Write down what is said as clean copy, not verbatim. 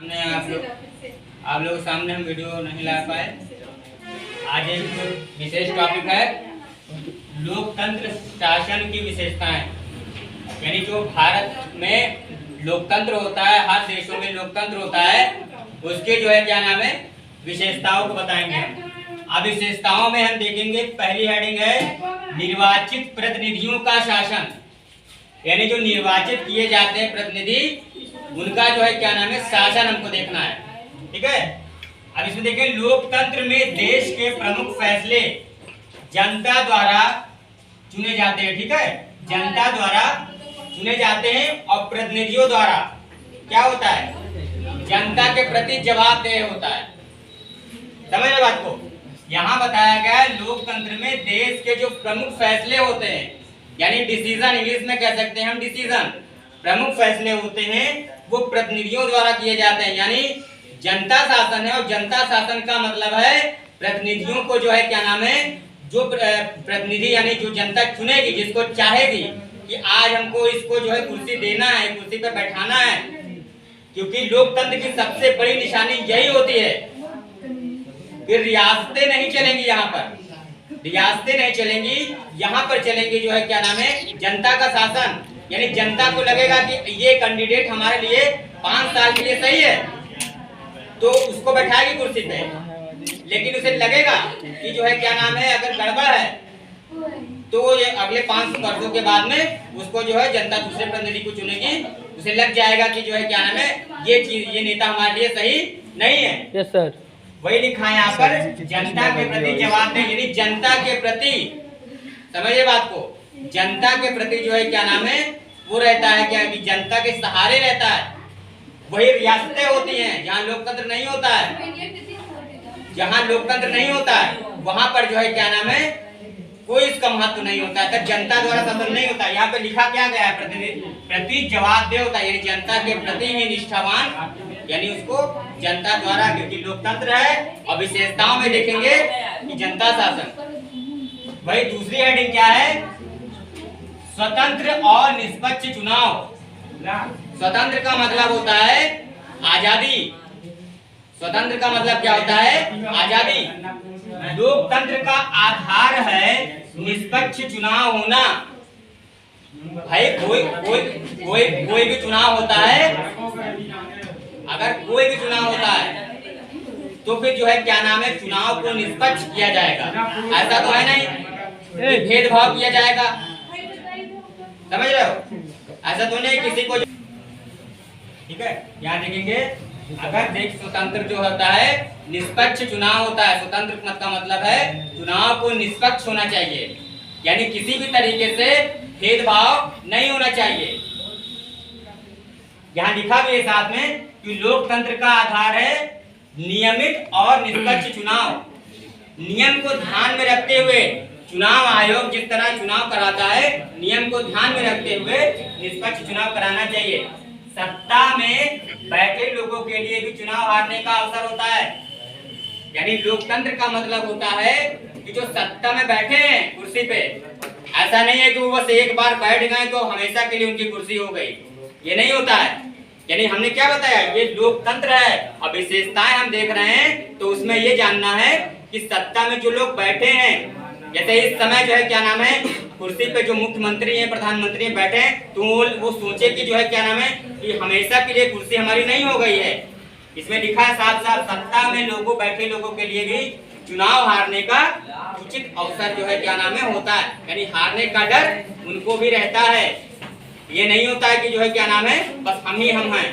हमने आप लोग सामने हम वीडियो नहीं ला पाए। आज एक विशेष टॉपिक है लोकतंत्र शासन की विशेषताएं। यानी जो भारत में लोकतंत्र होता है, हर देशों में लोकतंत्र होता है, उसके जो है क्या नाम है विशेषताओं को बताएंगे। अब विशेषताओं में हम देखेंगे, पहली हेडिंग है निर्वाचित प्रतिनिधियों का शासन। यानी जो निर्वाचित किए जाते हैं प्रतिनिधि, उनका जो है क्या नाम है शासन हमको देखना है। ठीक है। अब इसमें देखें, लोकतंत्र में देश के प्रमुख फैसले जनता द्वारा चुने जाते हैं। ठीक है, जनता द्वारा चुने जाते हैं और प्रतिनिधियों द्वारा क्या होता है, जनता के प्रति जवाबदेह होता है। समझ रहे बात को? यहाँ बताया गया है लोकतंत्र में देश के जो प्रमुख फैसले होते हैं, यानी डिसीजन, इंग्लिश में कह सकते हैं हम डिसीजन, प्रमुख फैसले होते हैं, वो प्रतिनिधियों द्वारा किए जाते हैं। यानी जनता शासन है, और जनता शासन का मतलब है प्रतिनिधियों को जो है क्या नाम है, जो प्रतिनिधि यानी जो जनता चुनेगी, जिसको चाहेगी कि आज हमको इसको जो है कुर्सी देना है, कुर्सी पे बैठाना है। क्योंकि लोकतंत्र की सबसे बड़ी निशानी यही होती है। फिर रियासतें नहीं चलेंगी, यहाँ पर रियासतें नहीं चलेंगी, यहाँ पर चलेंगी जो है क्या नाम है जनता का शासन। यानी जनता को लगेगा कि ये कैंडिडेट हमारे लिए 5 साल के लिए सही है, तो उसको बैठाएगी कुर्सी पे। लेकिन उसे लगेगा कि जो है क्या नाम है अगर गड़बड़ है, तो ये अगले 5 वर्षों के बाद में उसको जो है जनता दूसरे प्रतिनिधि को चुनेगी। उसे लग जाएगा कि जो है क्या नाम है ये चीज, ये नेता हमारे लिए सही नहीं है। Yes sir. वही लिखा है यहाँ पर, जनता के प्रति जवाबदेह। यानी जनता के प्रति, समझिए बात को, जनता के प्रति जो है क्या नाम है वो रहता है क्या कि जनता के सहारे रहता है। वही रियासतें होती हैं जहाँ लोकतंत्र नहीं होता है। जहाँ लोकतंत्र नहीं होता है वहां पर जो है क्या नाम है कोई इसका महत्व नहीं होता है, तो जनता द्वारा शासन नहीं होता। यहाँ पे लिखा क्या गया है, प्रति जवाबदेह होता है, यानी जनता के प्रति ही निष्ठावान, यानी उसको जनता द्वारा, क्योंकि लोकतंत्र है। और विशेषताओं में देखेंगे कि जनता शासन। वही दूसरी हेडिंग क्या है, स्वतंत्र और निष्पक्ष चुनाव। स्वतंत्र का मतलब होता है आजादी। स्वतंत्र का मतलब क्या होता है, आजादी। लोकतंत्र का आधार है निष्पक्ष चुनाव होना। भाई कोई भी चुनाव होता है, अगर कोई भी चुनाव होता है तो फिर जो है क्या नाम है चुनाव को निष्पक्ष किया जाएगा। ऐसा तो है नहीं भेदभाव किया जाएगा। समझ रहे हो? ऐसा तो नहीं किसी को। ठीक है, यहाँ देखेंगे, अगर देख स्वतंत्र जो होता है निष्पक्ष चुनाव होता है। स्वतंत्र का मतलब है चुनाव को निष्पक्ष होना चाहिए, यानी किसी भी तरीके से भेदभाव नहीं होना चाहिए। यहाँ लिखा भी है साथ में कि लोकतंत्र का आधार है नियमित और निष्पक्ष चुनाव। नियम को ध्यान में रखते हुए चुनाव आयोग जिस तरह चुनाव कराता है, नियम को ध्यान में रखते हुए निष्पक्ष चुनाव कराना चाहिए। सत्ता में बैठे लोगों के लिए भी चुनाव हारने का अवसर होता है। यानी लोकतंत्र का मतलब होता है कि जो सत्ता में बैठे हैं कुर्सी पे, ऐसा नहीं है कि वो बस एक बार बैठ गए तो हमेशा के लिए उनकी कुर्सी हो गई, ये नहीं होता है। यानी हमने क्या बताया, ये लोकतंत्र है। अब विशेषताएं हम देख रहे हैं तो उसमें ये जानना है कि सत्ता में जो लोग बैठे हैं, जैसे इस समय जो है क्या नाम है कुर्सी पे जो मुख्यमंत्री हैं, प्रधानमंत्री बैठे हैं, तो वो सोचे कि जो है क्या नाम है कि हमेशा के लिए कुर्सी हमारी नहीं हो गई है। इसमें लिखा है साथ साथ सत्ता में लोगों बैठे लोगों के लिए भी चुनाव हारने का उचित अवसर जो है क्या नाम है होता है। यानी हारने का डर उनको भी रहता है। ये नहीं होता है कि जो है क्या नाम है बस हम ही हम हैं।